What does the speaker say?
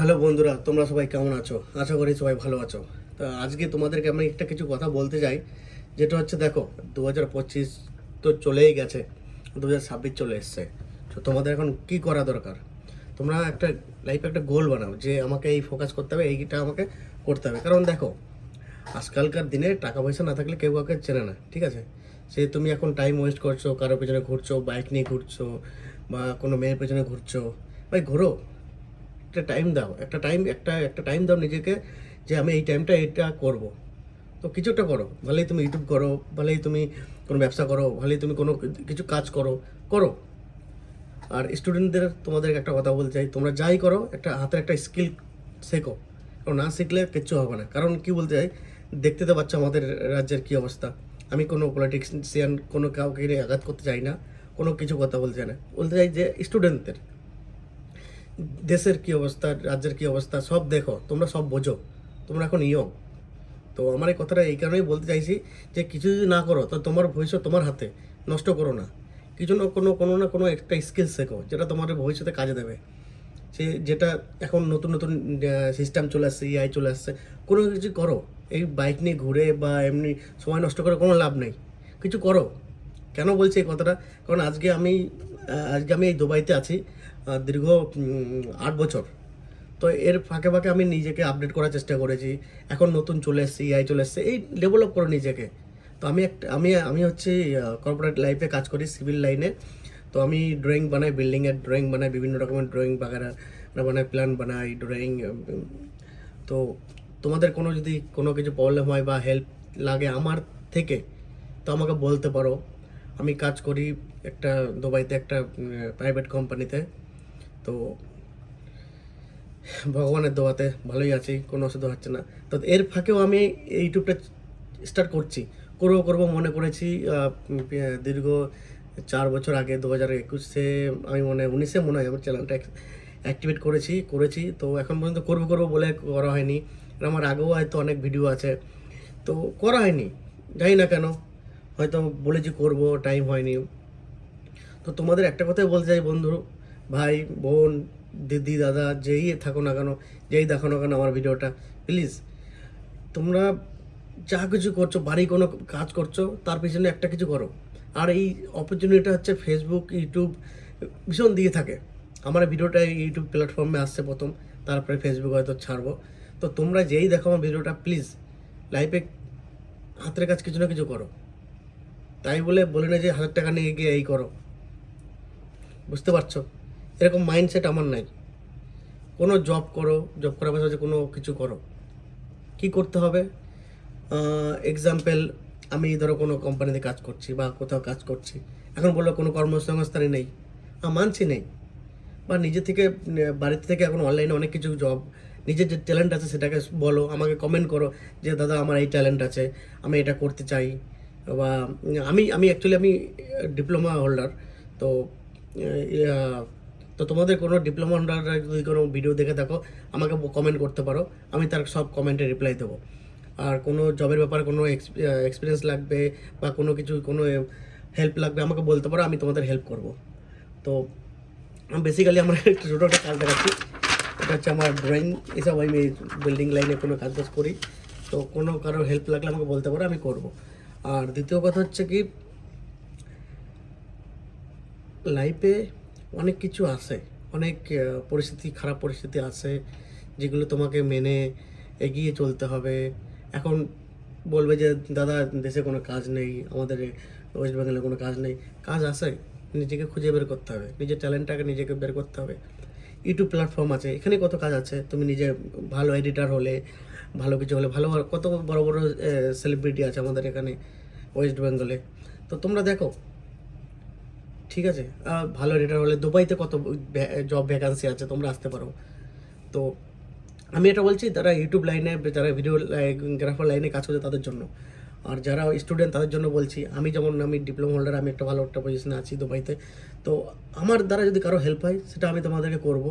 Hello বন্ধুরা, তোমরা সবাই কেমন আছো? আশা করি সবাই ভালো আছো। তো আজকে তোমাদেরকে আমি একটা কিছু কথা বলতে চাই, যেটা হচ্ছে দেখো, 2025 তো চলেই গেছে, 2026 চলে এসছে। তো তোমাদের এখন কি করা দরকার? তোমরা একটা লাইফে একটা গোল বানাও যে আমাকে এই ফোকাস করতে হবে, এইটা আমাকে করতে হবে। কারণ দেখো, আজকালকার দিনে টাকা পয়সা না থাকলে কেউ কাউকে চেনে না, ঠিক আছে? সে তুমি এখন টাইম ওয়েস্ট করছো, কারোর পেছনে ঘুরছো, বাইক নিয়ে ঘুরছো, বা কোনো মেয়ের পেছনে ঘুরছো। ভাই ঘোরো, একটা টাইম দাও, একটা টাইম দাও নিজেকে, যে আমি এই টাইমটা এটা করব। তো কিছুটা করো, ভালোই তুমি ইউটিউব করো, ভালোই তুমি কোনো ব্যবসা করো, ভালোই তুমি কোনো কিছু কাজ করো, করো। আর স্টুডেন্টদের তোমাদেরকে একটা কথা বলতে চাই, তোমরা যাই করো একটা হাতের একটা স্কিল শেখো। কারণ না শিখলে কিচ্ছু হবে না। কারণ কি বলতে চাই, দেখতে তো পাচ্ছ আমাদের রাজ্যের কী অবস্থা। আমি কোনো পলিটিক্সিয়ান, কোনো কাউকে নিয়ে আঘাত করতে চাই না, কোনো কিছু কথা বলতে চাই না, বলতে চাই যে স্টুডেন্টদের দেশের কী অবস্থা, রাজ্যের কী অবস্থা সব দেখো, তোমরা সব বোঝো, তোমরা এখন ইয়ং। তো আমার এই কথাটা এই কারণেই বলতে চাইছি যে কিছু যদি না করো তো তোমার ভবিষ্যৎ তোমার হাতে, নষ্ট করো না। কিছু না কোনো কোনো না কোনো একটা স্কিল শেখো যেটা তোমার ভবিষ্যতে কাজে দেবে। সে যেটা এখন নতুন নতুন সিস্টেম চলে আসছে, এআই চলে আসছে, কোনো কিছু করো। এই বাইক নিয়ে ঘুরে বা এমনি সময় নষ্ট করে কোনো লাভ নেই, কিছু করো। কেন বলছি এই কথাটা? কারণ আজকে আমি এই দুবাইতে আছি দীর্ঘ 8 বছর। তো এর ফাঁকে ফাঁকে আমি নিজেকে আপডেট করার চেষ্টা করেছি। এখন নতুন চলে এসছে, এআই চলে এসছে, এই ডেভেলপ করো নিজেকে। তো আমি একটা আমি আমি হচ্ছে কর্পোরেট লাইফে কাজ করি, সিভিল লাইনে। তো আমি ড্রয়িং বানাই, বিল্ডিংয়ের ড্রয়িং বানাই, বিভিন্ন রকমের ড্রয়িং বাগারা বানাই, প্ল্যান বানাই, ড্রয়িং। তো তোমাদের কোনো যদি কোনো কিছু প্রবলেম হয় বা হেল্প লাগে আমার থেকে, তো আমাকে বলতে পারো। আমি কাজ করি একটা দুবাইতে একটা প্রাইভেট কোম্পানিতে। তো ভগবানের দোয়াতে ভালোই আছি, কোনো অসুবিধা হচ্ছে না। তো এর ফাঁকেও আমি ইউটিউবটা স্টার্ট করছি, করবো করবো মনে করেছি। দীর্ঘ 4 বছর আগে 2021-এ, আমি মনে হয় 19-এ মনে হয় আমার চ্যানেলটা অ্যাক্টিভেট করেছি। তো এখন পর্যন্ত করবো করবো বলে করা হয়নি। আর আমার আগেও হয়তো অনেক ভিডিও আছে, তো করা হয়নি, জানি না কেন। হয়তো বলেছি করব, টাইম হয়নি। তো তোমাদের একটা কথাই বলতে চাই বন্ধু, ভাই, বোন, দিদি, দাদা, যেই থাকো না কেন, যেই দেখো না কেন আমার ভিডিওটা, প্লিজ তোমরা যা কিছু করছো, বাড়ি কোনো কাজ করছো, তার পিছনে একটা কিছু করো। আর এই অপরচুনিটিটা হচ্ছে ফেসবুক, ইউটিউব ভীষণ দিয়ে থাকে। আমার ভিডিওটা ইউটিউব প্ল্যাটফর্মে আসছে প্রথম, তারপরে ফেসবুক হয়তো ছাড়বো। তো তোমরা যেই দেখো আমার ভিডিওটা, প্লিজ লাইফে হাতের কাজ কিছু না কিছু করো। তাই বলে বলে না যে 1000 টাকা নিয়ে গিয়ে এই করো, বুঝতে পারছো? এরকম মাইন্ডসেট আমার নাই। কোনো জব করো, জব করার পাশাপাশি কোনো কিছু করো। কি করতে হবে? এক্সাম্পল, আমি ধরো কোনো কোম্পানিতে কাজ করছি বা কোথাও কাজ করছি, এখন বললো কোনো কর্মসংস্থানই নেই, মানছি নেই। বা নিজে থেকে বাড়িতে থেকে এখন অনলাইনে অনেক কিছু জব, নিজের যে ট্যালেন্ট আছে সেটাকে বলো, আমাকে কমেন্ট করো যে দাদা আমার এই ট্যালেন্ট আছে, আমি এটা করতে চাই। বা আমি অ্যাকচুয়ালি আমি ডিপ্লোমা হোল্ডার। তো আহ, তো তোমাদের কোনো ডিপ্লোমা হোল্ডাররা যদি কোনো ভিডিও দেখে থাকো, আমাকে কমেন্ট করতে পারো, আমি তার সব কমেন্টে রিপ্লাই দেবো। আর কোনো জবের ব্যাপারে কোনো এক্সপিরিয়েন্স লাগবে বা কোনো কিছু কোনো হেল্প লাগবে, আমাকে বলতে পারো, আমি তোমাদের হেল্প করব। তো বেসিক্যালি আমার একটা ছোটো একটা কাজ দেখাচ্ছি। এটা হচ্ছে আমার ড্রয়িং, এসব আমি বিল্ডিং লাইনে কোনো কাজ বাজ করি। তো কোনো কারোর হেল্প লাগলে আমাকে বলতে পারো, আমি করব। আর দ্বিতীয় কথা হচ্ছে কি, লাইফে অনেক কিছু আসে, অনেক পরিস্থিতি, খারাপ পরিস্থিতি আসে, যেগুলো তোমাকে মেনে এগিয়ে চলতে হবে। এখন বলবে যে দাদা দেশে কোনো কাজ নেই, আমাদের ওয়েস্ট বেঙ্গলে কোনো কাজ নেই। কাজ আসে, নিজেকে খুঁজে বের করতে হবে, নিজের ট্যালেন্টটাকে নিজেকে বের করতে হবে। ইউটিউব প্ল্যাটফর্ম আছে, এখানে কত কাজ আছে। তুমি নিজে ভালো এডিটার হলে, ভালো কিছু হলে, ভালো কত বড় বড় সেলিব্রিটি আছে আমাদের এখানে ওয়েস্ট বেঙ্গলে। তো তোমরা দেখো, ঠিক আছে? ভালো এডিটার হলে দুবাইতে কত জব ভ্যাকান্সি আছে, তোমরা আসতে পারো। তো আমি এটা বলছি যারা ইউটিউব লাইনে, যারা ভিডিও গ্রাফার লাইনে কাজ করছে তাদের জন্য। আর যারা স্টুডেন্ট তাদের জন্য বলছি, আমি ডিপ্লোমা হোল্ডার, আমি একটা ভালো একটা পজিশনে আছি দুবাইতে। তো আমার দ্বারা যদি কারো হেল্প হয় সেটা আমি তোমাদেরকে করব।